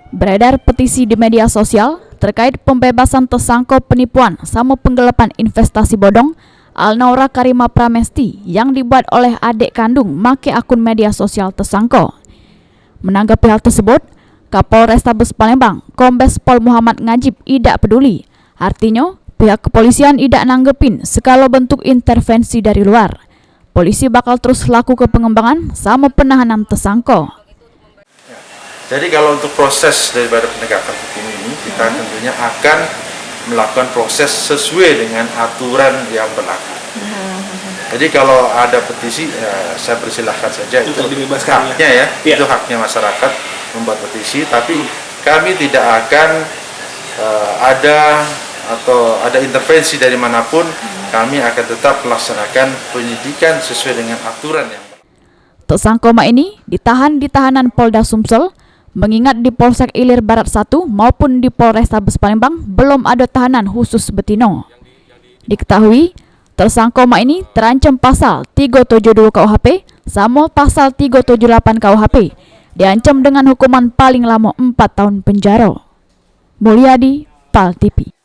Beredar petisi di media sosial terkait pembebasan tersangka penipuan sama penggelapan investasi bodong Alnaura Karima Pramesti yang dibuat oleh adik kandung make akun media sosial tersangka. Menanggapi hal tersebut, Kapolrestabes Palembang, Kombes Pol Muhammad Ngajib tidak peduli. Artinya, pihak kepolisian tidak nanggepin segala bentuk intervensi dari luar. Polisi bakal terus lakukan pengembangan sama penahanan tersangka. Jadi kalau untuk proses daripada penegakan hukum ini, kita tentunya akan melakukan proses sesuai dengan aturan yang berlaku. Jadi kalau ada petisi, saya persilahkan saja, itu haknya ya, itu haknya masyarakat membuat petisi. Tapi kami tidak akan ada intervensi dari manapun. Kami akan tetap melaksanakan penyidikan sesuai dengan aturan yang berlaku. Tersangka ini ditahan di tahanan Polda Sumsel. Mengingat di Polsek Ilir Barat 1 maupun di Polrestabes Palembang belum ada tahanan khusus betina. Diketahui, tersangka ini terancam pasal 372 KUHP sama pasal 378 KUHP, diancam dengan hukuman paling lama 4 tahun penjara. Mulyadi, PAL TV.